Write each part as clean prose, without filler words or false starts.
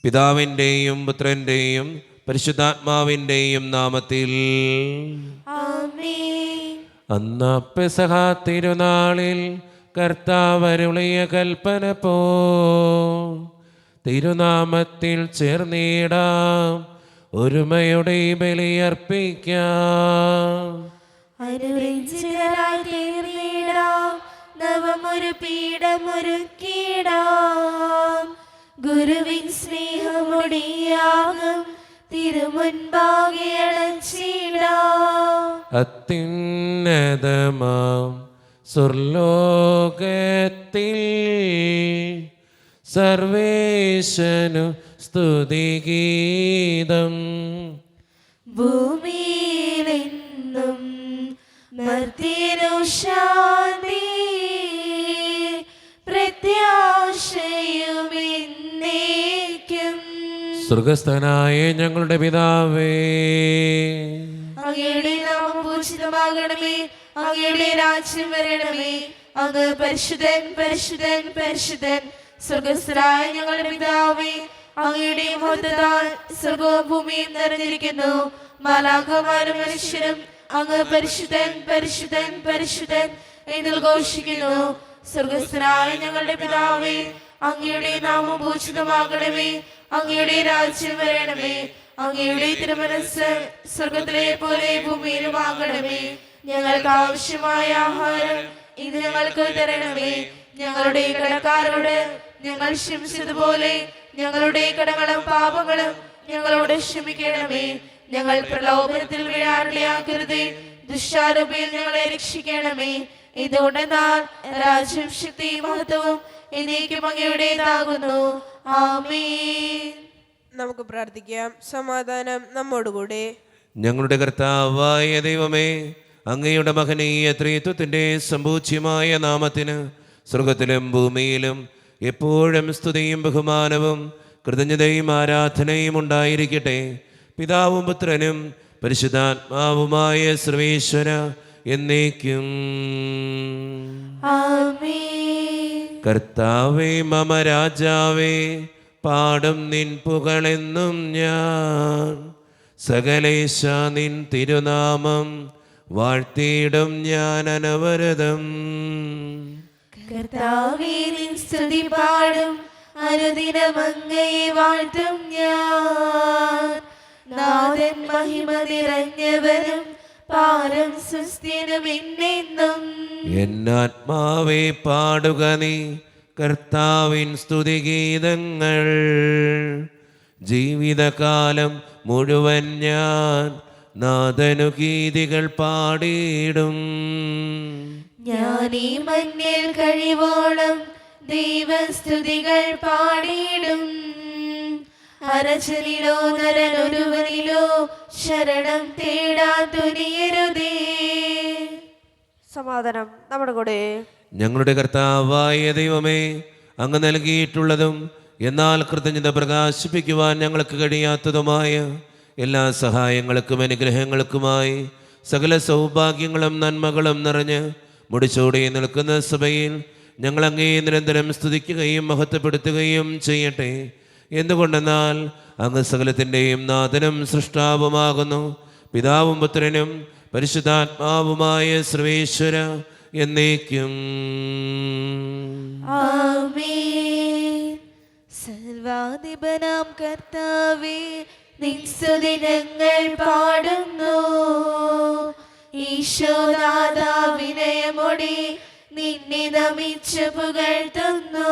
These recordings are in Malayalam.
പിതാവിൻ്റെയും പുത്രൻ്റെയും പരിശുദ്ധാത്മാവിൻ്റെയും നാമത്തിൽ. ആമേൻ. അന്ന് പെസഹ തിരുനാളിൽ കർത്താവരുളിയ കൽപ്പന പോ തിരുനാമത്തിൽ ചേർന്നിടാം, ഒരുമയുടെ ബലിയർപ്പിക്കാം. അനുരഞ്ജിതരായി തീർന്നിടാം, നവമൊരു പീഠമൊരുക്കിടാം. ഗുരുവിൻ സ്നേഹമൊടിയാകും തിരുമുൻപാകെ അണച്ചിടാം. അത്യുന്നതമാം സ്വർലോകത്തിൽ സർവേശനു സ്തുതിഗീതം. ഭൂമിയിലെന്നും മർത്യനു ശാന്തി, പ്രത്യാശയുമെന്നേക്കും. സ്വർഗസ്ഥനായ ഞങ്ങളുടെ പിതാവേ, അങ്ങയുടെ നാമം പൂജിതമാകണമേ, അങ്ങയുടെ രാജ്യം വരണമേ. അങ്ങ് പരിശുദ്ധൻ പരിശുദ്ധൻ പരിശുദ്ധൻ. സ്വർഗസ്ഥനായ ഞങ്ങളുടെ പിതാവേ, അങ്ങയുടെ മഹത്വത്താൽ സ്വർഗവും ഭൂമിയും നിറഞ്ഞിരിക്കുന്നു. മാലാഖമാരും മനുഷ്യരും അങ്ങ് പരിശുദ്ധൻ പരിശുദ്ധൻ പരിശുദ്ധൻ എന്ന് ഘോഷിക്കുന്നു. സ്വർഗസ്ഥനായ ഞങ്ങളുടെ പിതാവേ, അങ്ങയുടെ നാമം പൂജിതമാകണമേ, അങ്ങയുടെ രാജ്യം വരണമേ. അങ്ങയുടെ തിരുമനസ്സ് സ്വർഗത്തിലെ പോലെ ഭൂമിയിലുമാകണമേ. ഞങ്ങൾക്ക് ആവശ്യമായ ആഹാരം ഇത് ഞങ്ങൾക്ക് തരണമേ. ഞങ്ങളുടെ കടക്കാരോട് ഞങ്ങൾ ക്ഷമിച്ചതുപോലെ ഞങ്ങളുടെ കടങ്ങളും പാപങ്ങളും ഞങ്ങളോട് ക്ഷമിക്കണമേ. ഞങ്ങൾ പ്രലോഭനത്തിൽ വീഴാനിടയാക്കരുതേ, ദുഷ്ടാരൂപിയിൽ ഞങ്ങളെ രക്ഷിക്കണമേ. ഇതുകൊണ്ടെന്നാൽ രാജ്യം ശക്തിയും മഹത്വവും എന്നേക്കും അങ്ങയുടേതാകുന്നു. ആമേൻ. നമുക്ക് പ്രാർത്ഥിക്കാം. സമാധാനം നമ്മോടുകൂടെ. ഞങ്ങളുടെ കർത്താവായ ദൈവമേ, അങ്ങയുടെ മഹനീയ ത്രിത്വത്തിൻ്റെ സമ്പൂജ്യമായ നാമത്തിന് സ്വർഗത്തിലും ഭൂമിയിലും എപ്പോഴും സ്തുതിയും ബഹുമാനവും കൃതജ്ഞതയും ആരാധനയും ഉണ്ടായിരിക്കട്ടെ. പിതാവും പുത്രനും പരിശുദ്ധാത്മാവുമായ സർവേശ്വര എന്നേക്കും. ആമേൻ. കർത്താവേ മമ രാജാവേ, പാടും നിൻ പുകളെന്നും ഞാൻ. സകലേശ നിൻ തിരുനാമം വാഴ്ത്തിയിടും ഞാൻ അനവരതം. കർത്താവേ, നിൻ സ്തുതി പാടും, അനുദിനം അങ്ങയെ വാഴ്ത്തും ഞാൻ. നാഥൻ മഹിമ നിറഞ്ഞവനും പാരം സുസ്ഥിരം എന്നെന്നും. എന്നാത്മാവേ പാടുക നീ കർത്താവിൻ സ്തുതിഗീതങ്ങൾ. ജീവിതകാലം മുഴുവൻ ഞാൻ നാഥനു ഗീതികൾ പാടിയിടും. ഞാൻ ഈ മണ്ണിൽ കഴിവോളം ദൈവസ്തുതികൾ പാടിയിടും. അരച്ചലിലോ നരനൊരുവനിലോ ശരണം തേടാൻ തുനിയരുതേ. സമാധാനം നമ്മുടെ കൂടെ. ഞങ്ങളുടെ കർത്താവായ ദൈവമേ, അങ്ങ് നൽകിയിട്ടുള്ളതും എന്നാൽ കൃതജ്ഞത പ്രകാശിപ്പിക്കുവാൻ ഞങ്ങൾക്ക് കഴിയാത്തതുമായ എല്ലാ സഹായങ്ങൾക്കും അനുഗ്രഹങ്ങൾക്കുമായി സകല സൗഭാഗ്യങ്ങളും നന്മകളും നിറഞ്ഞ് മുടിച്ചോടി നിൽക്കുന്ന സഭയിൽ ഞങ്ങൾ അങ്ങേ നിരന്തരം സ്തുതിക്കുകയും മഹത്വപ്പെടുത്തുകയും ചെയ്യട്ടെ. എന്തുകൊണ്ടെന്നാൽ അങ്ങ് സകലത്തിൻ്റെയും നാഥനും സൃഷ്ടാവുമാകുന്നു. പിതാവും പുത്രനും പരിശുദ്ധാത്മാവുമായ സർവേശ്വര എന്നേക്കും. ആമേൻ. സർവാധിപനാം കർത്താവേ, നിൻ സ്തുതി ഞങ്ങൾ പാടുന്നു. ഈശോനാഥാ, വിനയമോടെ നിന്നെ നമിച്ചു പുകഴ്ത്തുന്നു.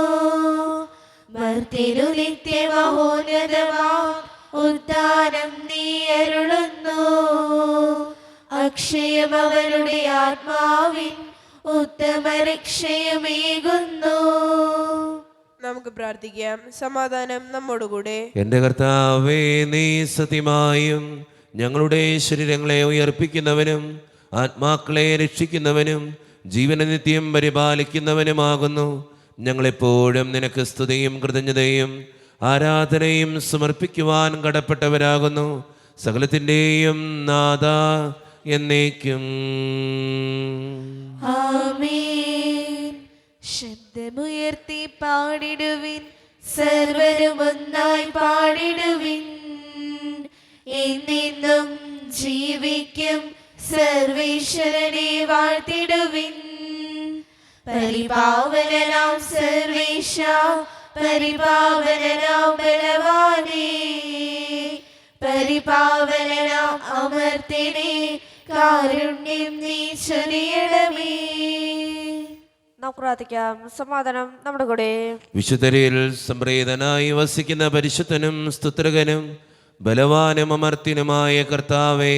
മർത്യനു നിത്യമഹോന്നതമാം ഉദ്ധാനം നീ അരുളുന്നു. അക്ഷയം അവരുടെ ആത്മാവിൻ ഉത്തമ രക്ഷയുമേകുന്നു. നമുക്ക് പ്രാർത്ഥിക്കാം. സമാധാനം നമ്മോടുകൂടെ. എൻ്റെ കർത്താവേ, നീ സത്യമായും ഞങ്ങളുടെ ശരീരങ്ങളെ ഉയർപ്പിക്കുന്നവനും ആത്മാക്കളെ രക്ഷിക്കുന്നവനും ജീവന നിത്യം പരിപാലിക്കുന്നവനുമാകുന്നു. ഞങ്ങളെപ്പോഴും നിനക്ക് സ്തുതിയും കൃതജ്ഞതയും ആരാധനയും സമർപ്പിക്കുവാൻ കടപ്പെട്ടവരാകുന്നു. സകലത്തിൻ്റെയും നാഥ എന്നേക്കും. ആമേൻ. ശബ്ദമുയർത്തി പാടിടുവിൻ, സർവരും ഒന്നായി പാടിടുവിൻ. എന്നെന്നും ജീവിക്കും സർവേശ്വരനെ വാഴ്ത്തിടുവിൻ. പരിപാവനനാം സർവേശ, പരിപാവനനാം ബലവാനേ, പരിപാവനനാം അമർത്തിനെ, കാരുണ്യം നീ ചൊരിയണമേ. നമുക്ക് പ്രാർത്ഥിക്കാം. സമാധാനം നമ്മുടെ കൂടെ. വിശുദ്ധരിൽ സംപ്രീതനായി വസിക്കുന്ന പരിശുദ്ധനും സ്തുത്രകനും ബലവാനും അമർത്തിനുമായ കർത്താവേ,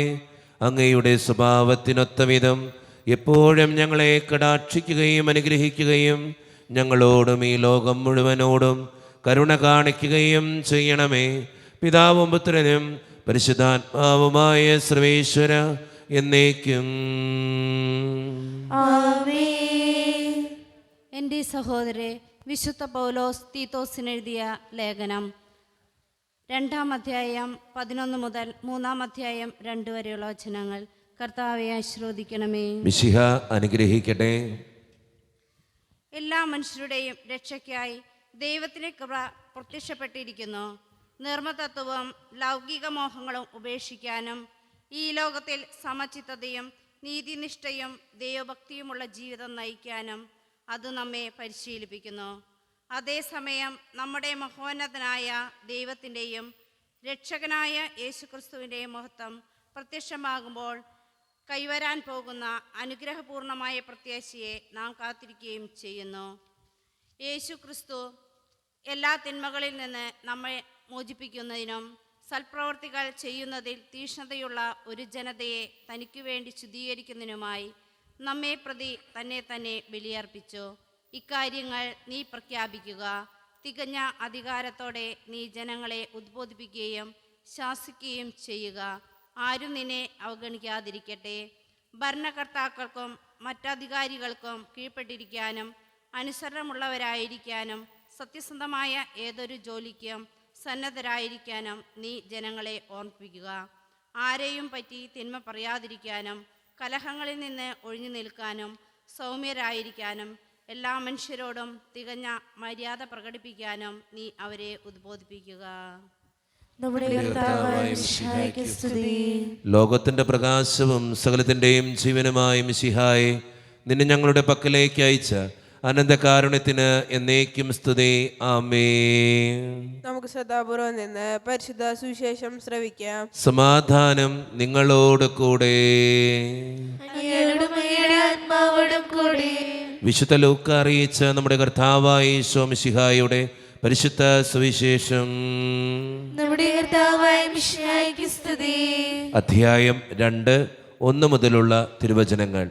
അങ്ങയുടെ സ്വഭാവത്തിനൊത്ത വിധം എപ്പോഴും ഞങ്ങളെ കടാക്ഷിക്കുകയും അനുഗ്രഹിക്കുകയും ഞങ്ങളോടും ഈ ലോകം മുഴുവനോടും കരുണ കാണിക്കുകയും ചെയ്യണമേ. പിതാവും പുത്രനും പരിശുദ്ധാത്മാവുമായ സർവേശ്വര എന്നേക്കും. ആമേൻ. എൻ്റെ സഹോദരരെ, വിശുദ്ധ പൗലോസ് തീത്തോസിനെഴുതിയ ലേഖനം 2-ാം അധ്യായം 11 മുതൽ 3-ാം അധ്യായം 2 വരെയുള്ള വചനങ്ങൾ. കർത്താവെ ആശീർവദിക്കണമേ. മിശിഹ അനുഗ്രഹിക്കട്ടെ. എല്ലാ മനുഷ്യരുടെയും രക്ഷയ്ക്കായി ദൈവത്തിൻ്റെ കൃപ പ്രത്യക്ഷപ്പെട്ടിരിക്കുന്നു. നിർമ്മതത്വവും ലൗകിക മോഹങ്ങളും ഉപേക്ഷിക്കാനും ഈ ലോകത്തിൽ സമചിത്തതയും നീതിനിഷ്ഠയും ദൈവഭക്തിയുമുള്ള ജീവിതം നയിക്കാനും അത് നമ്മെ പരിശീലിപ്പിക്കുന്നു. അതേസമയം നമ്മുടെ മഹോന്നതനായ ദൈവത്തിൻ്റെയും രക്ഷകനായ യേശുക്രിസ്തുവിൻ്റെയും മഹത്വം പ്രത്യക്ഷമാകുമ്പോൾ കൈവരാൻ പോകുന്ന അനുഗ്രഹപൂർണമായ പ്രത്യാശയെ നാം കാത്തിരിക്കുകയും ചെയ്യുന്നു. യേശുക്രിസ്തു എല്ലാ തിന്മകളിൽ നിന്ന് നമ്മെ മോചിപ്പിക്കുന്നതിനും സൽപ്രവർത്തികൾ ചെയ്യുന്നതിൽ തീക്ഷ്ണതയുള്ള ഒരു ജനതയെ തനിക്കു വേണ്ടി ശുദ്ധീകരിക്കുന്നതിനുമായി നമ്മെ പ്രതി തന്നെ ബലിയർപ്പിച്ചു. ഇക്കാര്യങ്ങൾ നീ പ്രഖ്യാപിക്കുക. തികഞ്ഞ അധികാരത്തോടെ നീ ജനങ്ങളെ ഉദ്ബോധിപ്പിക്കുകയും ശാസിക്കുകയും ചെയ്യുക. ആരും നിന്നെ അവഗണിക്കാതിരിക്കട്ടെ. ഭരണകർത്താക്കൾക്കും മറ്റധികാരികൾക്കും കീഴ്പ്പെട്ടിരിക്കാനും അനുസരണമുള്ളവരായിരിക്കാനും സത്യസന്ധമായ ഏതൊരു ജോലിക്കും സന്നദ്ധരായിരിക്കാനും നീ ജനങ്ങളെ ഓർമ്മിപ്പിക്കുക. ആരെയും പറ്റി തിന്മ പറയാതിരിക്കാനും കലഹങ്ങളിൽ നിന്ന് ഒഴിഞ്ഞു നിൽക്കാനും സൗമ്യരായിരിക്കാനും എല്ലാ മനുഷ്യരോടും തികഞ്ഞ മര്യാദ പ്രകടിപ്പിക്കാനും നീ അവരെ ഉദ്ബോധിപ്പിക്കുക. നമ്മുടെ കർത്താവായ മിശിഹായ്ക്ക് സ്തുതി. ലോകത്തിന്റെ പ്രകാശവും സകലത്തിന്റെയും ജീവനുമായ മിശിഹായെ, നിന്നെ ഞങ്ങളുടെ പക്കലേക്ക് അയച്ച അനന്തകാരുണ്യത്തിന് എന്നേക്കും സ്തുതി. ആമേൻ. നമുക്ക് ശ്രദ്ധാപൂർവം നിന്ന് പരിശുദ്ധ സുവിശേഷം ശ്രവിക്കാം. സമാധാനം നിങ്ങളോട് കൂടെ. അങ്ങയോടും അങ്ങയുടെ ആത്മാവോടും കൂടെ. വിശുദ്ധ ലൂക്ക അറിയിച്ച നമ്മുടെ കർത്താവായ യേശു മിശിഹായുടെ പരിശുദ്ധ സുവിശേഷം. നമ്മുടെ കർത്താവായ മിശിഹായ്ക്ക് സ്തുതി. അധ്യായം 2, 1 മുതലുള്ള തിരുവചനങ്ങൾ.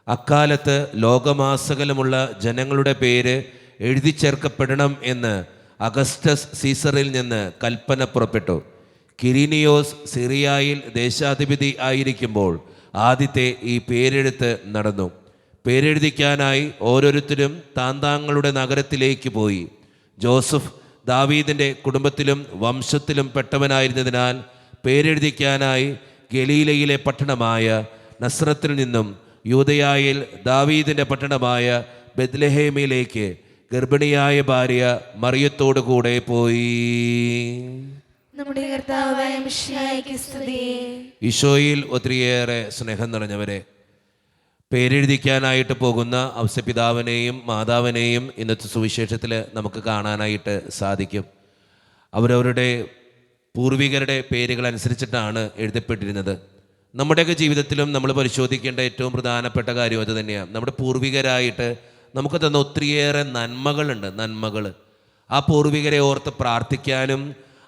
അക്കാലത്ത് ലോകമാസകലമുള്ള ജനങ്ങളുടെ പേര് എഴുതി ചേർക്കപ്പെടണം എന്ന് അഗസ്റ്റസ് സീസറിൽ നിന്ന് കൽപ്പന പുറപ്പെട്ടു. കിരീനിയോസ് സിറിയായിൽ ദേശാധിപതി ആയിരിക്കുമ്പോൾ ആദ്യത്തെ ഈ പേരെഴുത്ത് നടന്നു. പേരെഴുതിക്കാനായി ഓരോരുത്തരും താന്താങ്ങളുടെ നഗരത്തിലേക്ക് പോയി. ജോസഫ് ദാവീദിൻ്റെ കുടുംബത്തിലും വംശത്തിലും പെട്ടവനായിരുന്നതിനാൽ പേരെഴുതിക്കാനായി ഗലീലയിലെ പട്ടണമായ നസ്രത്തിൽ നിന്നും യൂദയായിൽ ദാവീദിൻ്റെ പട്ടണമായ ബെത്ലഹേമിലേക്ക് ഗർഭിണിയായ ഭാര്യ മറിയത്തോടു കൂടെ പോയി. നമ്മുടെ കർത്താവായ മിശിഹായ്ക്ക് സ്തുതി. ഈശോയിൽ ഒത്തിരിയേറെ സ്നേഹം നിറഞ്ഞവരെ, പേരെഴുതിക്കാനായിട്ട് പോകുന്ന ഔസപിതാവിനെയും മാതാവിനെയും ഇന്നത്തെ സുവിശേഷത്തിൽ നമുക്ക് കാണാനായിട്ട് സാധിക്കും. അവരവരുടെ പൂർവികരുടെ പേരുകൾ അനുസരിച്ചിട്ടാണ് എഴുതപ്പെട്ടിരുന്നത്. നമ്മുടെയൊക്കെ ജീവിതത്തിലും നമ്മൾ പരിശോധിക്കേണ്ട ഏറ്റവും പ്രധാനപ്പെട്ട കാര്യം അത് തന്നെയാണ്. നമ്മുടെ പൂർവികരായിട്ട് നമുക്ക് തന്ന ഒത്തിരിയേറെ നന്മകൾ. ആ പൂർവികരെ ഓർത്ത് പ്രാർത്ഥിക്കാനും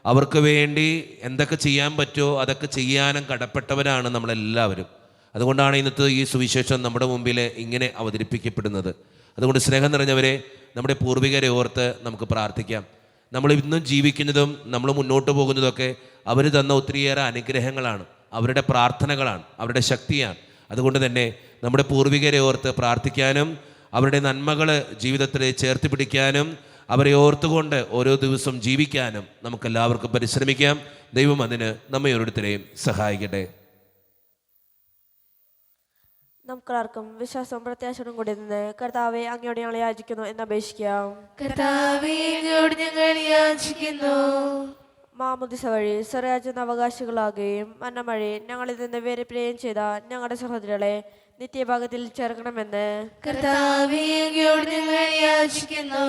അവർക്ക് വേണ്ടി എന്തൊക്കെ ചെയ്യാൻ പറ്റുമോ അതൊക്കെ ചെയ്യാനും കടപ്പെട്ടവരാണ് നമ്മളെല്ലാവരും. അതുകൊണ്ടാണ് ഇന്നത്തെ ഈ സുവിശേഷം നമ്മുടെ മുമ്പിൽ ഇങ്ങനെ അവതരിപ്പിക്കപ്പെടുന്നത്. അതുകൊണ്ട് സ്നേഹം നിറഞ്ഞവരെ, നമ്മുടെ പൂർവികരെ ഓർത്ത് നമുക്ക് പ്രാർത്ഥിക്കാം. നമ്മൾ ഇന്നും ജീവിക്കുന്നതും നമ്മൾ മുന്നോട്ട് പോകുന്നതൊക്കെ അവർ തന്ന ഒത്തിരിയേറെ അനുഗ്രഹങ്ങളാണ്, അവരുടെ പ്രാർത്ഥനകളാണ്, അവരുടെ ശക്തിയാണ്. അതുകൊണ്ട് തന്നെ നമ്മുടെ പൂർവികരെ ഓർത്ത് പ്രാർത്ഥിക്കാനും അവരുടെ നന്മകൾ ജീവിതത്തിൽ ചേർത്ത് പിടിക്കാനും അവരെ ഓർത്തുകൊണ്ട് ഓരോ ദിവസം ജീവിക്കാനും നമുക്കെല്ലാവർക്കും പരിശ്രമിക്കാം. ദൈവം അതിന് നമ്മെ ഓരോരുത്തരെയും സഹായിക്കട്ടെ. നമുക്കാർക്കും വിശ്വാസവും പ്രത്യാശയോടും കൂടി നിന്ന് കർത്താവെ അങ്ങയോട് ഞങ്ങൾ യാചിക്കുന്നു എന്ന് അപേക്ഷിക്കാം. കർത്താവേ, അങ്ങയോട് ഞങ്ങൾ യാചിക്കുന്നു. മാമുദിസ വഴി സ്വരാജ്യത്തിന് അവകാശികളാകുകയും അന്നമഴി ഞങ്ങളിൽ നിന്ന് വേർപിരിയുകയും ചെയ്ത ഞങ്ങളുടെ സഹോദരങ്ങളെ നിത്യഭാഗത്തിൽ ചേർക്കണമെന്ന് കർത്താവേ, അങ്ങയോട് ഞങ്ങൾ യാചിക്കുന്നു.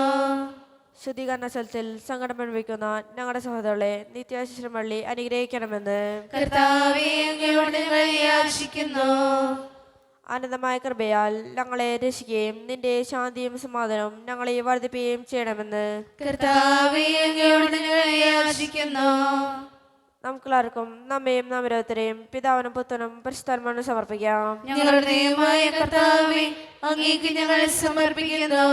ശുദ്ധീകരണ സ്ഥലത്തിൽ സങ്കടം അനുഭവിക്കുന്ന ഞങ്ങളുടെ സഹോദരങ്ങളെ നിത്യാശിശ്രം വഴി അനുഗ്രഹിക്കണമെന്ന് കർത്താവേ, അങ്ങയോട് ഞങ്ങൾ യാചിക്കുന്നു. ആനന്ദമായ കൃപയാൽ ഞങ്ങളെ രക്ഷിക്കുകയും നിന്റെ ശാന്തിയും സമാധാനവും ഞങ്ങളെ വർദ്ധിപ്പിക്കുകയും ചെയ്യണമെന്ന് കർത്താവേ, അങ്ങയോട് ഞങ്ങൾ യാചിക്കുന്നു. നമുക്കെല്ലാവർക്കും നമ്മയും നാം ഓരോരുത്തരെയും പിതാവിനും പുത്രനും പരിശുദ്ധാത്മാവിനും സമർപ്പിക്കാം. ഞങ്ങളുടെ ദൈവമായ കർത്താവേ, അങ്ങേക്ക് ഞങ്ങൾ സമർപ്പിക്കുന്നു.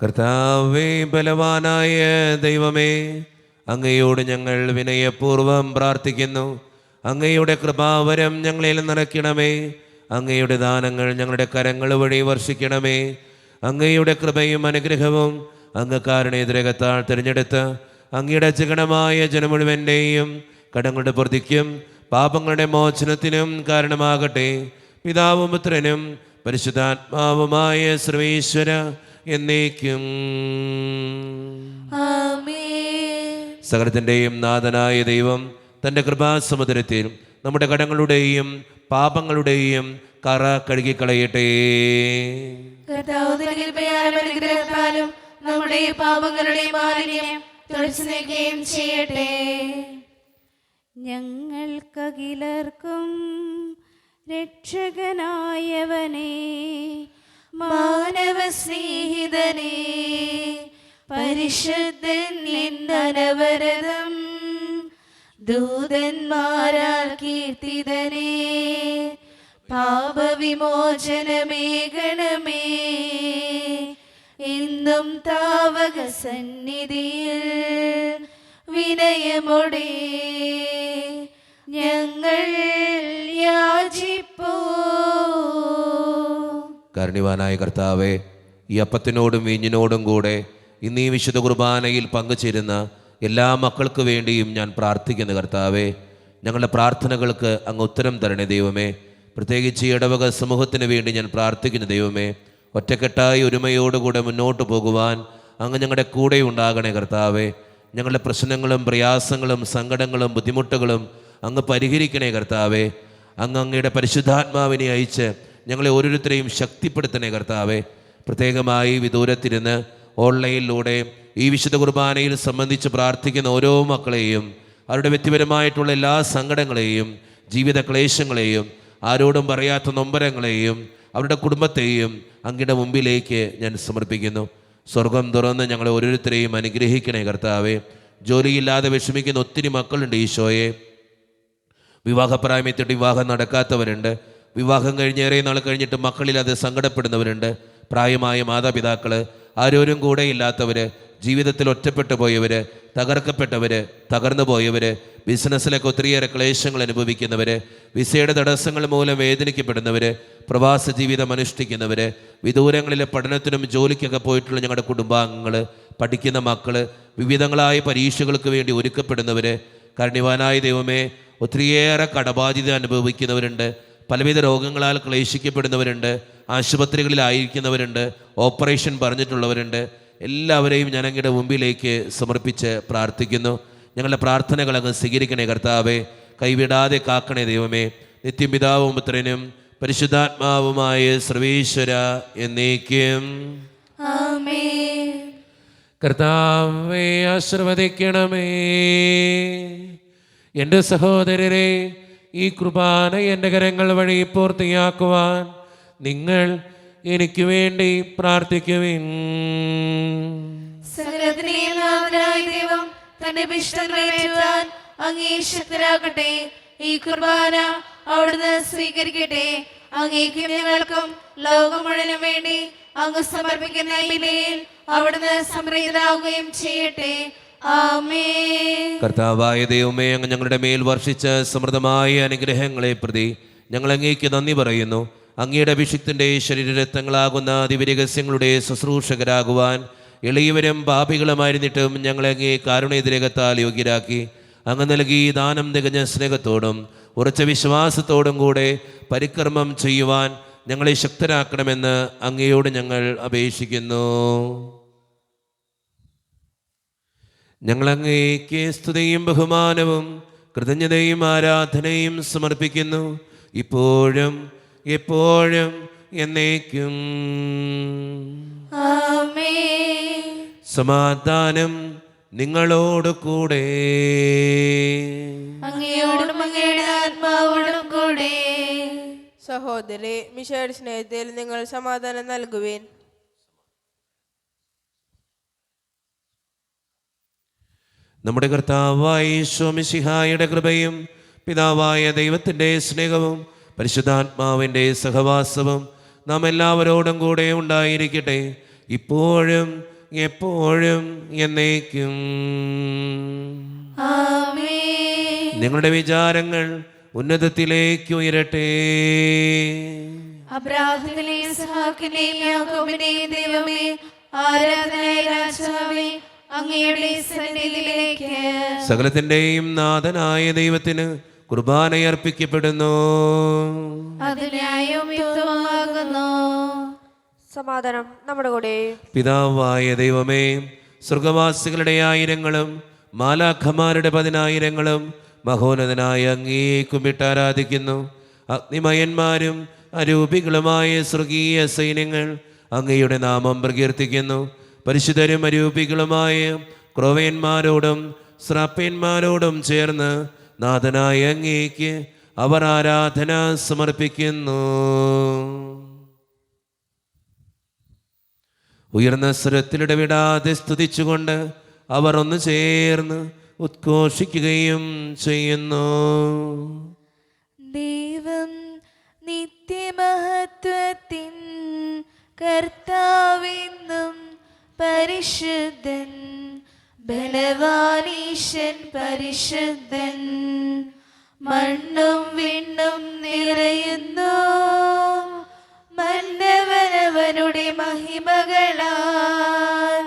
കർത്താവേ, ബലവാനായ ദൈവമേ, അങ്ങയോട് ഞങ്ങൾ വിനയപൂർവം പ്രാർത്ഥിക്കുന്നു. അങ്ങയുടെ കൃപാവരം ഞങ്ങളിൽ നിറയ്ക്കണമേ. അങ്ങയുടെ ദാനങ്ങൾ ഞങ്ങളുടെ കരങ്ങൾ വഴി വർഷിക്കണമേ. അങ്ങയുടെ കൃപയും അനുഗ്രഹവും അങ്ങ് കാരുണ്യതിരകത്താൽ തിരഞ്ഞെടുത്ത് അങ്ങയുടെ അജഗണമായ ജനം മുഴുവൻ്റെയും കടങ്ങളുടെ പ്രതിക്കും പാപങ്ങളുടെ മോചനത്തിനും കാരണമാകട്ടെ. പിതാവും പുത്രനും പരിശുദ്ധാത്മാവുമായ സർവേശ്വര എന്നേക്കും. ആമേൻ. സകലത്തിൻ്റെയും നാഥനായ ദൈവം തൻ്റെ കൃപാസമുദ്രത്തിൽ നമ്മുടെ കടങ്ങളുടെയും പാപങ്ങളുടെയും കറ കഴുകിക്കളയട്ടെ. കർത്താവ് തന്റെ കൃപയാലും അനുഗ്രഹത്താലും നമ്മുടെ പാപങ്ങളുടെ മാലിന്യം തുടച്ചു നീക്കുകയും ചെയ്യട്ടെ. ഞങ്ങൾക്കകിലർക്കും രക്ഷകനായവനേ, മാനവ സ്നേഹിതനേ, പരിശുദ്ധൻ നിന്നനവരതം ദൂതന്മാരാൽ കീർത്തിതനേ, പാപവിമോചനമേകണമേ, എന്നും താവക സന്നിധിയിൽ വിനയമോടെ ഞങ്ങൾ യാചിപ്പൂ. കാരുണ്യവാനായ കർത്താവേ, ഈ അപ്പത്തിനോടും വീഞ്ഞിനോടും കൂടെ ഇന്ന് ഈ വിശുദ്ധ കുർബാനയിൽ പങ്കുചേരുന്ന എല്ലാ മക്കൾക്ക് വേണ്ടിയും ഞാൻ പ്രാർത്ഥിക്കുന്നു. കർത്താവേ, ഞങ്ങളുടെ പ്രാർത്ഥനകൾക്ക് അങ്ങ് ഉത്തരം തരണേ ദൈവമേ. പ്രത്യേകിച്ച് ഈ ഇടവക സമൂഹത്തിന് വേണ്ടി ഞാൻ പ്രാർത്ഥിക്കുന്നു ദൈവമേ. ഒറ്റക്കെട്ടായി ഒരുമയോടുകൂടെ മുന്നോട്ട് പോകുവാൻ അങ്ങ് ഞങ്ങളുടെ കൂടെ ഉണ്ടാകണേ കർത്താവേ. ഞങ്ങളുടെ പ്രശ്നങ്ങളും പ്രയാസങ്ങളും സങ്കടങ്ങളും ബുദ്ധിമുട്ടുകളും അങ്ങ് പരിഹരിക്കണേ കർത്താവേ. അങ്ങയുടെ പരിശുദ്ധാത്മാവിനെ അയച്ച് ഞങ്ങളെ ഓരോരുത്തരെയും ശക്തിപ്പെടുത്തണേ കർത്താവേ. പ്രത്യേകമായി വിദൂരത്തിരുന്ന് ഓൺലൈനിലൂടെ ഈ വിശുദ്ധ കുർബാനയിൽ സംബന്ധിച്ച് പ്രാർത്ഥിക്കുന്ന ഓരോ മക്കളെയും അവരുടെ വ്യക്തിപരമായിട്ടുള്ള എല്ലാ സങ്കടങ്ങളെയും ജീവിത ക്ലേശങ്ങളെയും ആരോടും പറയാത്ത നൊമ്പരങ്ങളെയും അവരുടെ കുടുംബത്തെയും അങ്ങയുടെ മുമ്പിലേക്ക് ഞാൻ സമർപ്പിക്കുന്നു. സ്വർഗം തുറന്ന് ഞങ്ങളെ ഓരോരുത്തരെയും അനുഗ്രഹിക്കണേ കർത്താവേ. ജോലിയില്ലാതെ വിഷമിക്കുന്ന ഒത്തിരി മക്കളുണ്ട് ഈശോയെ. വിവാഹപ്രായമെത്തിയിട്ട് വിവാഹം നടക്കാത്തവരുണ്ട്. വിവാഹം കഴിഞ്ഞേറെ നാൾ കഴിഞ്ഞിട്ട് മക്കളില്ലാതെ സങ്കടപ്പെടുന്നവരുണ്ട്. പ്രായമായ മാതാപിതാക്കൾ, ആരോരും കൂടെ ഇല്ലാത്തവർ, ജീവിതത്തിൽ ഒറ്റപ്പെട്ടു പോയവർ, തകർക്കപ്പെട്ടവർ, തകർന്നു പോയവർ, ബിസിനസ്സിലൊക്കെ ഒത്തിരിയേറെ ക്ലേശങ്ങൾ അനുഭവിക്കുന്നവർ, വിസയുടെ തടസ്സങ്ങൾ മൂലം വേദനിക്കപ്പെടുന്നവർ, പ്രവാസ ജീവിതം അനുഷ്ഠിക്കുന്നവർ, വിദൂരങ്ങളിലെ പഠനത്തിനും ജോലിക്കൊക്കെ പോയിട്ടുള്ള ഞങ്ങളുടെ കുടുംബാംഗങ്ങൾ, പഠിക്കുന്ന മക്കൾ, വിവിധങ്ങളായ പരീക്ഷകൾക്ക് വേണ്ടി ഒരുക്കപ്പെടുന്നവർ, കാരുണ്യവാനായ ദൈവമേ, ഒത്തിരിയേറെ കടബാധ്യത അനുഭവിക്കുന്നവരുണ്ട്. പലവിധ രോഗങ്ങളാൽ ക്ലേശിക്കപ്പെടുന്നവരുണ്ട്. ആശുപത്രികളിലായിരിക്കുന്നവരുണ്ട്. ഓപ്പറേഷൻ പറഞ്ഞിട്ടുള്ളവരുണ്ട്. എല്ലാവരെയും ഞാൻ അങ്ങയുടെ മുമ്പിലേക്ക് സമർപ്പിച്ച് പ്രാർത്ഥിക്കുന്നു. ഞങ്ങളുടെ പ്രാർത്ഥനകൾ അങ്ങ് സ്വീകരിക്കണേ കർത്താവേ. കൈവിടാതെ കാക്കണേ ദൈവമേ. നിത്യം പിതാവും പുത്രനും പരിശുദ്ധാത്മാവുമായ സർവേശ്വര എന്നേക്കും. ആമേൻ. കർത്താവേ, ആശീർവദിക്കണമേ. എൻ്റെ സഹോദരരെ, ഈ കുർബാന എൻ്റെ കരങ്ങൾ വഴി പൂർത്തിയാക്കുവാൻ നിങ്ങൾ എനിക്ക് വേണ്ടി പ്രാർത്ഥിക്കുവിൻ. സകലത്തിനെയും നാഥനായ ദൈവം തന്റെ ഇഷ്ടം നിറവേറ്റുവാൻ അങ്ങേ ശക്തരാകട്ടെ. ഈ കുർബാന അവിടുന്ന് സ്വീകരിക്കട്ടെ. അങ്ങേക്കും ഞങ്ങൾക്കും ലോകം മുഴുവനും വേണ്ടി അങ്ങ് സമർപ്പിക്കുന്ന ഈ ബലിയിൽ അവിടുന്ന് സംപ്രീതനാവുകയും ചെയ്യട്ടെ. ആമേൻ. കർത്താവായ ദൈവമേ, അങ്ങ് ഞങ്ങളുടെ മേൽ വർഷിച്ച സമൃദ്ധമായ അനുഗ്രഹങ്ങളെ പ്രതി ഞങ്ങൾ അങ്ങേക്ക് നന്ദി പറയുന്നു. അങ്ങയുടെ അഭിഷിക്തൻ്റെ ശരീരരത്നങ്ങളാകുന്ന ദിവ്യരഹസ്യങ്ങളുടെ ശുശ്രൂഷകരാകുവാൻ എളിയവരും പാപികളുമായിരുന്നിട്ടും ഞങ്ങളെ അങ്ങേ കാരുണ്യതിരകത്താൽ യോഗ്യരാക്കി. അങ്ങ് നൽകി ദാനം തികഞ്ഞ സ്നേഹത്തോടും ഉറച്ച വിശ്വാസത്തോടും കൂടെ പരിക്രമം ചെയ്യുവാൻ ഞങ്ങളെ ശക്തരാക്കണമെന്ന് അങ്ങയോട് ഞങ്ങൾ അപേക്ഷിക്കുന്നു. ഞങ്ങൾ അങ്ങേക്ക് സ്തുതിയും ബഹുമാനവും കൃതജ്ഞതയും ആരാധനയും സമർപ്പിക്കുന്നു, ഇപ്പോഴും എപ്പോഴും എന്നേക്കും. ആമേൻ. സമാധാനം നിങ്ങളോട് കൂടെ. അങ്ങയോടും അങ്ങയുടെ ആത്മാവോടും കൂടെ. സഹോദരി, മിശയുടെ സ്നേഹത്തിൽ നിങ്ങൾ സമാധാനം നൽകുവിൻ. നമ്മുടെ കർത്താവായ യേശു മിശിഹായുടെ കൃപയും പിതാവായ ദൈവത്തിൻ്റെ സ്നേഹവും പരിശുദ്ധാത്മാവിൻ്റെ സഹവാസവും നാം എല്ലാവരോടും കൂടെ ഉണ്ടായിരിക്കട്ടെ, ഇപ്പോഴും എപ്പോഴും എന്നേക്കും. ആമേൻ. നിങ്ങളുടെ വിചാരങ്ങൾ ഉന്നതത്തിലേക്ക് ഉയരട്ടെ. അബ്രാഹത്തിലെയും ഇസ്ഹാക്കിന്റെയും യാക്കോബിന്റെയും ദൈവമേ, ആരാധനായ രാജാവേ, അങ്ങയുടെ സന്നിധിയിലേക്ക് സകലത്തിന്റെയും നാഥനായ ദൈവത്തിന് കുർബാനയർപ്പിക്കപ്പെടുന്നു. അത് ന്യായവും യുക്തവുമാകുന്നു. സമാധാനം നമ്മുടെ കൂടെ. പിതാവായ ദൈവമേ, സ്വർഗവാസികളുടെ ആയിരങ്ങളും മാലാഖമാരുടെ 10,000ങ്ങളും മഹോന്നതനായ അങ്ങേ കുമ്പിട്ടാരാധിക്കുന്നു. അഗ്നിമയന്മാരും അരൂപികളുമായ സ്വർഗീയ സൈന്യങ്ങൾ അങ്ങയുടെ നാമം പ്രകീർത്തിക്കുന്നു. പരിശുദ്ധരും അരൂപികളുമായ ക്രോവേന്മാരോടും ശ്രാപ്പന്മാരോടും ചേർന്ന് നാഥനായ അങ്ങേക്ക് അവർ ആരാധന സമർപ്പിക്കുന്നു. ഉയർന്ന സ്വരത്തിലിടവിടാതെ സ്തുതിച്ചുകൊണ്ട് അവർ ഒന്ന് ചേർന്ന് ഉദ്ഘോഷിക്കുകയും ചെയ്യുന്നു. ദൈവം നിത്യമഹത്വത്തിൻ കർത്താവെന്നും പരിശുദ്ധൻ, ബലവാനീശൻ പരിശുദ്ധൻ. മണ്ണും വിണ്ണും നിറയുന്നു മന്നവനവനുടെ മഹിമകളാൽ.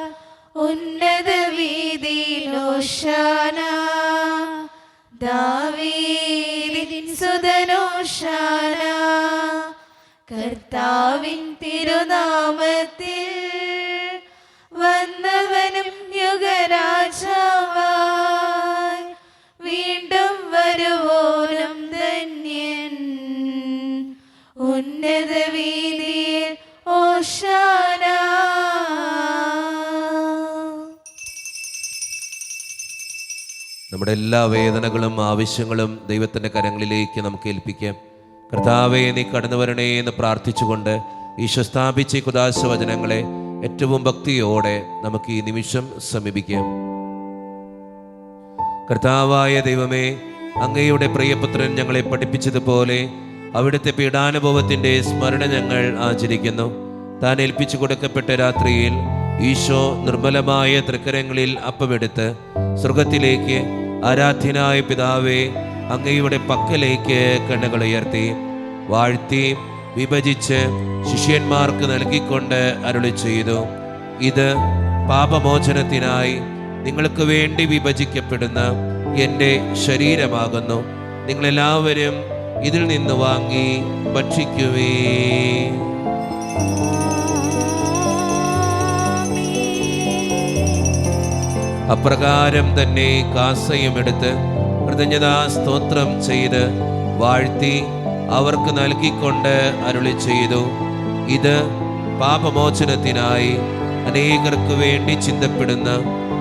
ഉന്നത വീതിയിൽ ഹോശാന, ദാവീദിൻ സുതനോശാന. കർത്താവിൻ തിരുനാമത്തിൽ വന്നവനും യുഗരാജാവായി വീണ്ടും വരുവോനും ധന്യൻ. ഉന്നത വീതിയിൽ ഹോശാന. നമ്മുടെ എല്ലാ വേദനകളും ആവശ്യങ്ങളും ദൈവത്തിൻ്റെ കരങ്ങളിലേക്ക് നമുക്ക് ഏൽപ്പിക്കാം. കർത്താവേ, നീ കടന്നു വരണേ എന്ന് പ്രാർത്ഥിച്ചുകൊണ്ട് ഈശോ സ്ഥാപിച്ച ഈ കുദാശ വചനങ്ങളെ ഏറ്റവും ഭക്തിയോടെ നമുക്ക് ഈ നിമിഷം സമീപിക്കാം. കർത്താവായ ദൈവമേ, അങ്ങയുടെ പ്രിയപുത്രൻ ഞങ്ങളെ പഠിപ്പിച്ചതുപോലെ അവിടുത്തെ പീഡാനുഭവത്തിൻ്റെ സ്മരണ ഞങ്ങൾ ആചരിക്കുന്നു. താൻ ഏൽപ്പിച്ചു കൊടുക്കപ്പെട്ട രാത്രിയിൽ ഈശോ നിർമ്മലമായ തൃക്കരങ്ങളിൽ അപ്പമെടുത്ത് സ്വർഗത്തിലേക്ക് ആരാധ്യനായ പിതാവേ അങ്ങയുടെ പക്കലേക്ക് കണ്ണുകൾ ഉയർത്തി വാഴ്ത്തി വിഭജിച്ച് ശിഷ്യന്മാർക്ക് നൽകിക്കൊണ്ട് അരുളി ചെയ്തു, ഇത് പാപമോചനത്തിനായി നിങ്ങൾക്ക് വേണ്ടി വിഭജിക്കപ്പെടുന്ന എൻ്റെ ശരീരമാകുന്നു. നിങ്ങളെല്ലാവരും ഇതിൽ നിന്ന് വാങ്ങി ഭക്ഷിക്കുവേ. അപ്രകാരം തന്നെ കാസയും എടുത്ത് കൃതജ്ഞതാ സ്തോത്രം ചെയ്ത് വാഴ്ത്തി അവർക്ക് നൽകിക്കൊണ്ട് അരുളി ചെയ്തു, ഇത് പാപമോചനത്തിനായി അനേകർക്ക് വേണ്ടി ചിന്തപ്പെടുന്ന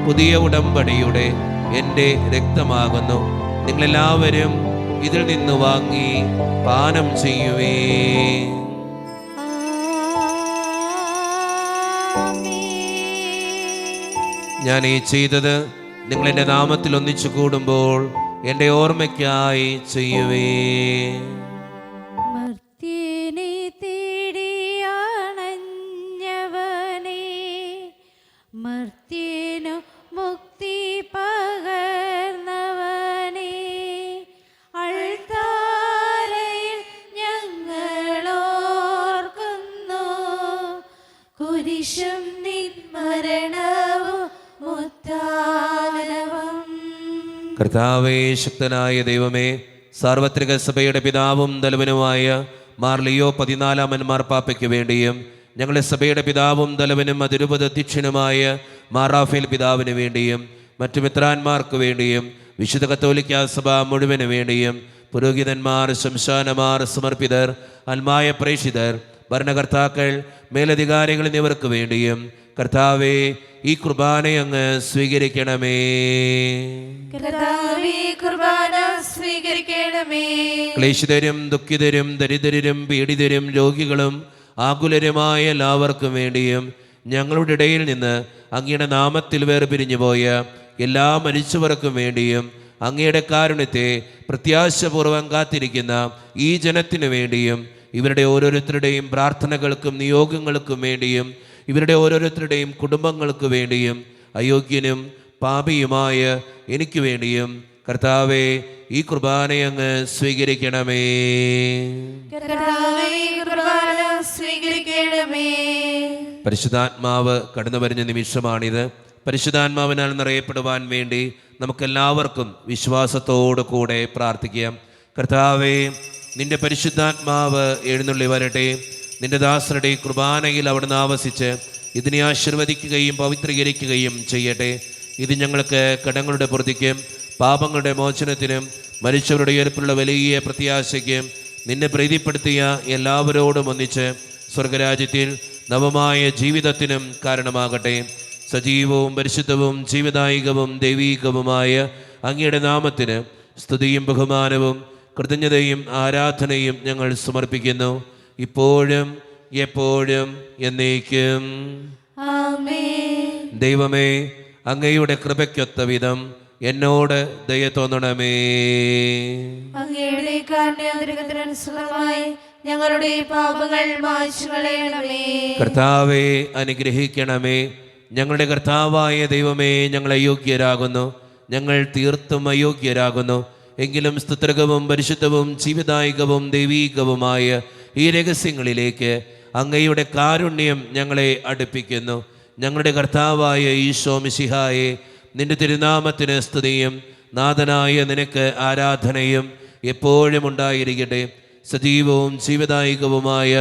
പുതിയ ഉടമ്പടിയുടെ എൻ്റെ രക്തമാകുന്നു. നിങ്ങളെല്ലാവരും ഇതിൽ നിന്ന് വാങ്ങി പാനം ചെയ്യുവേ. ഞാൻ ഈ ചെയ്തത് നിങ്ങൾ എൻ്റെ നാമത്തിൽ ഒന്നിച്ചു കൂടുമ്പോൾ എൻ്റെ ഓർമ്മയ്ക്കായി ചെയ്യുവേ. മർത്യനെ തേടിയാണഞ്ഞവനെ, മർത്യനു മുക്തി പകർന്നവനെ, അൾത്താരയിൽ ഞങ്ങളോർക്കുന്നു. കുരിശും നിന്മരണവും ഉത്ഥാനവും. കർത്താവേ, ശക്തനായ ദൈവമേ, സാർവത്രിക സഭയുടെ പിതാവും തലവനുമായ മാർ ലിയോ 14 മാർപ്പാപ്പയ്ക്ക് വേണ്ടിയും ഞങ്ങളുടെ സഭയുടെ പിതാവും തലവനും അതിരൂപത അധ്യക്ഷനുമായ മാർ റാഫേൽ പിതാവിന് വേണ്ടിയും മറ്റു മിത്രാന്മാർക്ക് വേണ്ടിയും വിശുദ്ധ കത്തോലിക്ക സഭ മുഴുവന് വേണ്ടിയും പുരോഹിതന്മാർ, ശംശാനമാർ, സമർപ്പിതർ, ആത്മായ പ്രേക്ഷിതർ, ഭരണകർത്താക്കൾ, മേലധികാരികൾ എന്നിവർക്ക് വേണ്ടിയും കർത്താവേ ഈ കുർബാനയങ്ങ് സ്വീകരിക്കണമേ. കർത്താവേ, കുർബാന സ്വീകരിക്കണമേ. ക്ലേശിതരും ദുഃഖിതരും ദരിദ്രരും പീഡിതരും രോഗികളും ആകുലരുമായ എല്ലാവർക്കും വേണ്ടിയും ഞങ്ങളുടെ ഇടയിൽ നിന്ന് അങ്ങയുടെ നാമത്തിൽ വേർപിരിഞ്ഞു പോയ എല്ലാ മരിച്ചവർക്കും വേണ്ടിയും അങ്ങയുടെ കാരുണ്യത്തെ പ്രത്യാശപൂർവം കാത്തിരിക്കുന്ന ഈ ജനത്തിനു വേണ്ടിയും ഇവരുടെ ഓരോരുത്തരുടെയും പ്രാർത്ഥനകൾക്കും നിയോഗങ്ങൾക്കും വേണ്ടിയും ഇവരുടെ ഓരോരുത്തരുടെയും കുടുംബങ്ങൾക്ക് വേണ്ടിയും അയോഗ്യനും പാപിയുമായ എനിക്ക് വേണ്ടിയും കർത്താവേ ഈ കുർബാനയങ്ങ് സ്വീകരിക്കണമേ. കർത്താവേ, കുർബാന സ്വീകരിക്കണമേ. പരിശുദ്ധാത്മാവ് കടന്നു വരുന്ന നിമിഷമാണിത്. പരിശുദ്ധാത്മാവിനാൽ നിറയപ്പെടുവാൻ വേണ്ടി നമുക്കെല്ലാവർക്കും വിശ്വാസത്തോടു കൂടെ പ്രാർത്ഥിക്കാം. കർത്താവേ, നിന്റെ പരിശുദ്ധാത്മാവ് എഴുന്നള്ളി വരട്ടെ. നിന്റെ ദാസരുടെ കുർബാനയിൽ അവിടുന്ന് ആവസിച്ച് ഇതിനെ ആശീർവദിക്കുകയും പവിത്രീകരിക്കുകയും ചെയ്യട്ടെ. ഇത് ഞങ്ങൾക്ക് കടങ്ങളുടെ പ്രതിക്കും പാപങ്ങളുടെ മോചനത്തിനും മരിച്ചവരുടെ ഉയർപ്പുള്ള വലിയ പ്രത്യാശയ്ക്കും നിന്നെ പ്രീതിപ്പെടുത്തിയ എല്ലാവരോടും ഒന്നിച്ച് സ്വർഗരാജ്യത്തിൽ നവമായ ജീവിതത്തിനും കാരണമാകട്ടെ. സജീവവും പരിശുദ്ധവും ജീവദായികവും ദൈവീകവുമായ അങ്ങയുടെ നാമത്തിന് സ്തുതിയും ബഹുമാനവും കൃതജ്ഞതയും ആരാധനയും ഞങ്ങൾ സമർപ്പിക്കുന്നു, ഇപ്പോഴും എപ്പോഴും എന്നേക്കും. ആമേൻ. ദൈവമേ, അങ്ങയുടെ കൃപയ്ക്കൊത്ത വിധം എന്നോട് ദയ തോന്നണമേ. അങ്ങയുടെ കാരുണ്യാതിരകത്തിനനുസൃതമായി ഞങ്ങളുടെ പാപങ്ങൾ മായ്ച്ചു കളയണമേ. കർത്താവെ അനുഗ്രഹിക്കണമേ. ഞങ്ങളുടെ കർത്താവായ ദൈവമേ, ഞങ്ങൾ അയോഗ്യരാകുന്നു, ഞങ്ങൾ തീർത്തും അയോഗ്യരാകുന്നു. എങ്കിലും സ്തുത്രകവും പരിശുദ്ധവും ജീവദായകവും ദൈവീകവുമായ ഈ രഹസ്യങ്ങളിലേക്ക് അങ്ങയുടെ കാരുണ്യം ഞങ്ങളെ അടുപ്പിക്കുന്നു. ഞങ്ങളുടെ കർത്താവായ ഈശോ മിശിഹായെ, നിന്റെ തിരുനാമത്തിന് സ്തുതിയും നാഥനായ നിനക്ക് ആരാധനയും എപ്പോഴും ഉണ്ടായിരിക്കട്ടെ. സജീവവും ജീവദായകവുമായ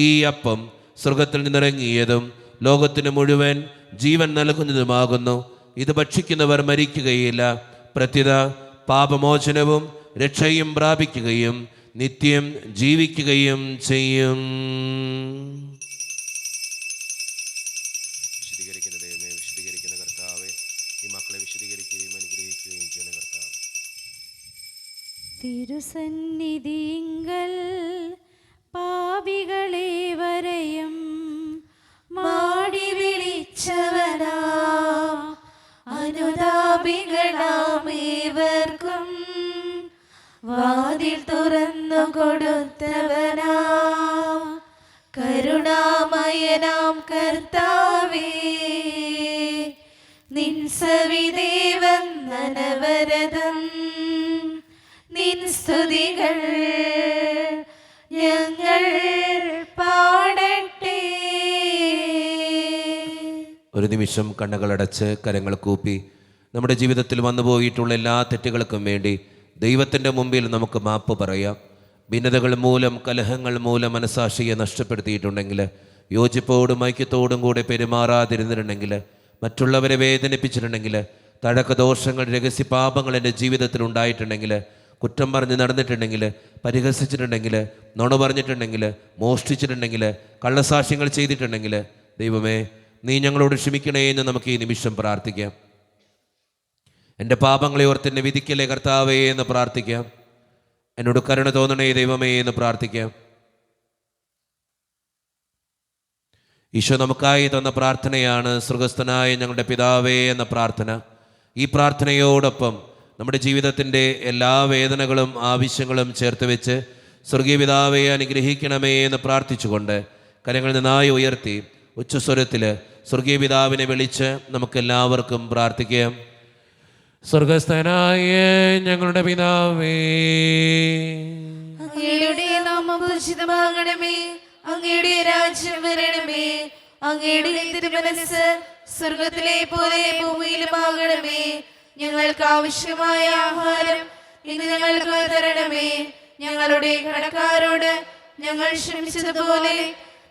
ഈ അപ്പം സ്വർഗത്തിൽ നിന്നിറങ്ങിയതും ലോകത്തിന് മുഴുവൻ ജീവൻ നൽകുന്നതുമാകുന്നു. ഇത് ഭക്ഷിക്കുന്നവർ മരിക്കുകയില്ല, പ്രത്യുത പാപമോചനവും രക്ഷയും പ്രാപിക്കുകയും നിത്യം ജീവിക്കുകയും ചെയ്യും. വിശദീകരിക്കുന്ന ദൈവമേ, വിശദീകരിക്കുന്ന കർത്താവേ, ഈ മക്കളെ വിശദീകരിക്കുകയും അനുഗ്രഹിക്കുകയും ചെയ്യുന്ന കർത്താവ്, തിരുസന്നിധിങ്കൽ പാപികളെ വരെയും മാടി വിളിച്ചവനാ അനുതാപികളാമേവർക്കും വാതിൽ തുറന്നു കൊടുത്തവനാ കരുണാമയനാം കർത്താവേ, നിൻ സവിദേവൻ നനവരതം നിൻ സ്തുതികൾ ഞങ്ങൾ പാടട്ടെ. ഒരു നിമിഷം കണ്ണുകളടച്ച് കരങ്ങൾ കൂപ്പി നമ്മുടെ ജീവിതത്തിൽ വന്നുപോയിട്ടുള്ള എല്ലാ തെറ്റുകൾക്കും വേണ്ടി ദൈവത്തിൻ്റെ മുമ്പിൽ നമുക്ക് മാപ്പ് പറയാം. ഭിന്നതകൾ മൂലം, കലഹങ്ങൾ മൂലം മനസാക്ഷിയെ നഷ്ടപ്പെടുത്തിയിട്ടുണ്ടെങ്കിൽ, യോജിപ്പോടും ഐക്യത്തോടും കൂടെ പെരുമാറാതിരുന്നിട്ടുണ്ടെങ്കിൽ, മറ്റുള്ളവരെ വേദനിപ്പിച്ചിട്ടുണ്ടെങ്കിൽ, തഴക്കദോഷങ്ങൾ, രഹസ്യപാപങ്ങൾ എൻ്റെ ജീവിതത്തിൽ ഉണ്ടായിട്ടുണ്ടെങ്കിൽ, കുറ്റം പറഞ്ഞ് നടന്നിട്ടുണ്ടെങ്കിൽ, പരിഹസിച്ചിട്ടുണ്ടെങ്കിൽ, നുണ പറഞ്ഞിട്ടുണ്ടെങ്കിൽ, മോഷ്ടിച്ചിട്ടുണ്ടെങ്കിൽ, കള്ളസാക്ഷ്യങ്ങൾ ചെയ്തിട്ടുണ്ടെങ്കിൽ, ദൈവമേ നീ ഞങ്ങളോട് ക്ഷമിക്കണേ എന്ന് നമുക്ക് ഈ നിമിഷം പ്രാർത്ഥിക്കാം. എൻ്റെ പാപങ്ങളെ ഓർത്തെന്നെ വിധിക്കലേ കർത്താവേ എന്ന് പ്രാർത്ഥിക്കാം. എന്നോട് കരുണ തോന്നണേ ദൈവമേ എന്ന് പ്രാർത്ഥിക്കാം. ഈശോ നമുക്കായി തന്ന പ്രാർത്ഥനയാണ് സ്വർഗസ്ഥനായ ഞങ്ങളുടെ പിതാവേ എന്ന പ്രാർത്ഥന. ഈ പ്രാർത്ഥനയോടൊപ്പം നമ്മുടെ ജീവിതത്തിൻ്റെ എല്ലാ വേദനകളും ആവശ്യങ്ങളും ചേർത്ത് വെച്ച് സ്വർഗീയ പിതാവേ അനുഗ്രഹിക്കണമേ എന്ന് പ്രാർത്ഥിച്ചുകൊണ്ട് കരങ്ങൾ നന്നായി ഉയർത്തി ഉച്ചസ്വരത്തിൽ സ്വർഗീയ പിതാവിനെ വിളിച്ച് നമുക്കെല്ലാവർക്കും പ്രാർത്ഥിക്കാം. സ്വർഗസ്ഥനായ ഞങ്ങളുടെ പിതാവേ, അങ്ങയുടെ നാമം പൂജിതമാകണമേ, അങ്ങയുടെ രാജ്യം വരണമേ, അങ്ങയുടെ തിരുമനസ്സ് സ്വർഗത്തിലെ പോലെ ഭൂമിയിലുമാകണമേ. ഞങ്ങൾക്ക് ആവശ്യമായ ആഹാരം ഇന്ന് ഞങ്ങൾക്ക് തരണമേ. ഞങ്ങളുടെ കടക്കാരോട് ഞങ്ങൾ ക്ഷമിച്ചതുപോലെ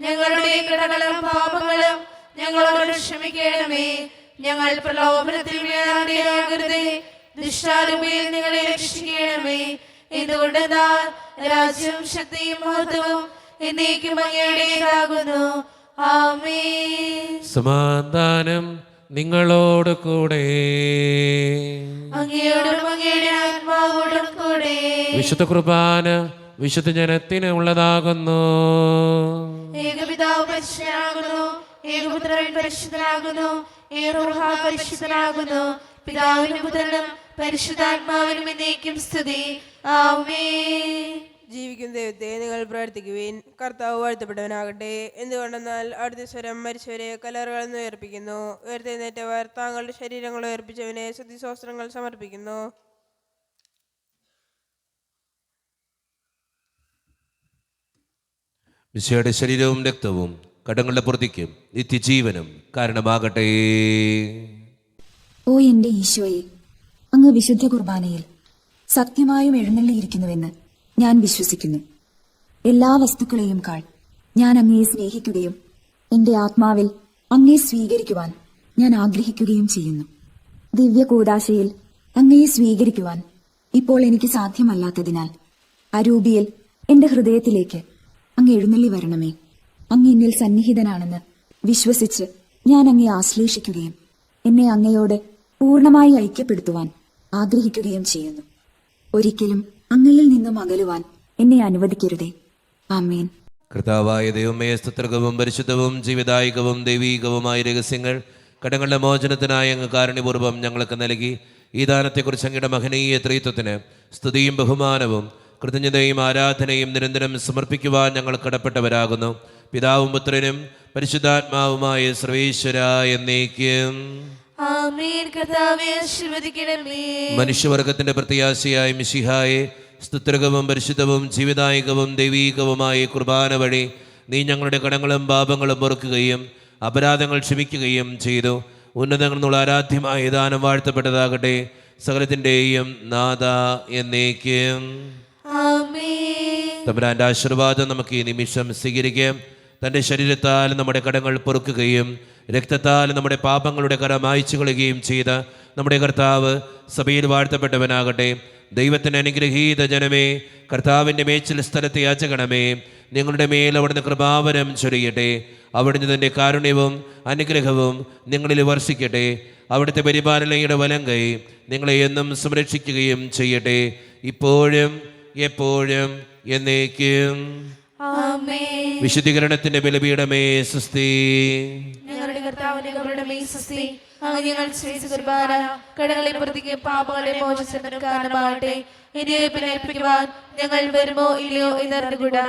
ഞങ്ങളുടെ കടകളും പാപങ്ങളും ഞങ്ങളോട് ക്ഷമിക്കണമേ. ഞങ്ങൾ പ്രലോഭനത്തിൽ വീഴാനിടയാകരുതേ. ദുഷ്ടാരൂപിയിൽ ഞങ്ങളെ രക്ഷിക്കണമേ. എന്തുകൊണ്ടെന്നാൽ രാജ്യവും ശക്തിയും മഹത്വവും എന്നേക്കും അങ്ങയുടേതാകുന്നു. ആമേൻ. സമാധാനം നിങ്ങളോട് കൂടെ. അങ്ങയോടും അങ്ങയുടെ ആത്മാവോടും കൂടെ. വിശുദ്ധ കുർബാന വിശുദ്ധ ജനത്തിന് ഉള്ളതാകുന്നു. ഏകപിതാവ് പരിശുദ്ധനാകുന്നു, ഏകപുത്രൻ പരിശുദ്ധനാകുന്നു, ഏകരൂഹ പരിശുദ്ധനാകുന്നു. പിതാവിനും പുത്രനും പരിശുദ്ധാത്മാവിനും എന്നേക്കും സ്തുതി. ആമേൻ. ജീവിക്കുന്ന ദൈവത്തെ നിങ്ങൾ പ്രാർത്ഥിക്കുവിൻ. കർത്താവ് വാഴ്ത്തപ്പെട്ടവനാകട്ടെ. എന്തുകൊണ്ടെന്നാൽ അടുത്ത സ്വരം മരിച്ചവരെ കല്ലറകളിൽ നിന്ന് ഉയർപ്പിക്കുന്നു. ഉയർത്തെഴുന്നേറ്റവർ താങ്കളുടെ ശരീരങ്ങൾ ഉയർപ്പിച്ചവനെ സ്തുതിസ്തോത്രങ്ങൾ സമർപ്പിക്കുന്നു. മിശിഹായുടെ ശരീരവും രക്തവും കടങ്ങളുടെ പൂർത്തിക്കും നിത്യജീവനും കാരണമാകട്ടെ. ഓ എന്റെ ഈശോയെ, അങ്ങ് വിശുദ്ധ കുർബാനയിൽ സത്യമായും എഴുന്നള്ളിയിരിക്കുന്നുവെന്ന് ഞാൻ വിശ്വസിക്കുന്നു. എല്ലാ വസ്തുക്കളെയും കാൾ ഞാൻ അങ്ങയെ സ്നേഹിക്കുകയും എന്റെ ആത്മാവിൽ അങ്ങയെ സ്വീകരിക്കുവാൻ ഞാൻ ആഗ്രഹിക്കുകയും ചെയ്യുന്നു. ദിവ്യ കൂദാശയിൽ അങ്ങയെ സ്വീകരിക്കുവാൻ ഇപ്പോൾ എനിക്ക് സാധ്യമല്ലാത്തതിനാൽ അരൂപിയിൽ എന്റെ ഹൃദയത്തിലേക്ക് അങ്ങ് എഴുന്നള്ളി വരണമേ. അങ്ങ് എന്നിൽ സന്നിഹിതനാണെന്ന് വിശ്വസിച്ച് ഞാൻ അങ്ങയെ ആശ്ലേഷിക്കുകയും എന്നെ അങ്ങയോട് പൂർണ്ണമായി ഐക്യപ്പെടുത്തുവാൻ ആഗ്രഹിക്കുകയും ചെയ്യുന്നു. ഒരിക്കലും അങ്ങയിൽ നിന്നും അകലുവാൻ എന്നെ അനുവദിക്കരുതേ. ആമേൻ. കർത്താവായ ദൈവമേ, സ്തുത്യർഹവും പരിശുദ്ധവും ജീവിതായികവും ദൈവീകവുമായ രഹസ്യങ്ങൾ കടങ്ങളുടെ മോചനത്തിനായി അങ്ങ് കാരുണ്യപൂർവ്വം ഞങ്ങൾക്ക് നൽകി. ഈ ദാനത്തെക്കുറിച്ച് അങ്ങയുടെ മഹനീയ ത്രിത്വത്തിന് സ്തുതിയും ബഹുമാനവും കൃതജ്ഞതയും ആരാധനയും നിരന്തരം സമർപ്പിക്കുവാൻ ഞങ്ങൾ കടപ്പെട്ടവരാകുന്നു. പിതാവും പുത്രനും പരിശുദ്ധാത്മാവുമായ സർവേശ്വര എന്നേക്കും. ആമേൻ. കർത്താവേ ആശീർവദിക്കണമേ. മനുഷ്യവർഗത്തിന്റെ പ്രത്യാശയായ മിശിഹായെ, സ്തുത്യർഹവും പരിശുദ്ധവും ജീവിതായികവും ദൈവീകവുമായ കുർബാന വഴി നീ ഞങ്ങളുടെ കടങ്ങളും പാപങ്ങളും പൊറുക്കുകയും അപരാധങ്ങൾ ക്ഷമിക്കുകയും ചെയ്തു. ഉന്നതങ്ങൾ എന്നുള്ള ആരാധ്യമായ ദാനം വാഴ്ത്തപ്പെട്ടതാകട്ടെ. സകലത്തിൻ്റെയും നാഥ എന്നേക്കും. ആമേൻ. തമ്പുരാന്റെ ആശീർവാദം നമുക്ക് ഈ നിമിഷം സ്വീകരിക്കാം. തൻ്റെ ശരീരത്താൽ നമ്മുടെ കടങ്ങൾ പൊറുക്കുകയും രക്തത്താൽ നമ്മുടെ പാപങ്ങളുടെ കര മായ്ച്ചു കളയുകയും ചെയ്ത നമ്മുടെ കർത്താവ് സഭയിൽ വാഴ്ത്തപ്പെട്ടവനാകട്ടെ. ദൈവത്തിന് അനുഗ്രഹീത ജനമേ, കർത്താവിൻ്റെ മേച്ചിൽ സ്ഥലത്തെ യാചകണമേ. നിങ്ങളുടെ മേൽ അവിടുന്ന് കൃപാവരം ചൊരിയട്ടെ. അവിടുന്ന് തൻ്റെ കാരുണ്യവും അനുഗ്രഹവും നിങ്ങളിൽ വർഷിക്കട്ടെ. അവിടുത്തെ പരിപാലനയുടെ വലം കൈ നിങ്ങളെ എന്നും സംരക്ഷിക്കുകയും ചെയ്യട്ടെ, ഇപ്പോഴും എപ്പോഴും എന്നേക്കും. ആമേൻ. വിശുദ്ധീകരണത്തിന്റെ ബലിപീഠമേ സ്വസ്തി. ഞങ്ങളുടെ കർത്താവിന്റെ കരുണമേ സ്വസ്തി. അങ്ങ് ഞങ്ങൾ ചെയ്ത കുർബാന കടങ്ങളെ പ്രതിക്ക് പാപങ്ങളെ മോചനത്തിന് കാരണമാകട്ടെ. ഇനി ഏൽപ്പിക്കുവാൻ ഞങ്ങൾ വരുമോ ഇല്ലയോ എന്നറിഞ്ഞുകൂടാ.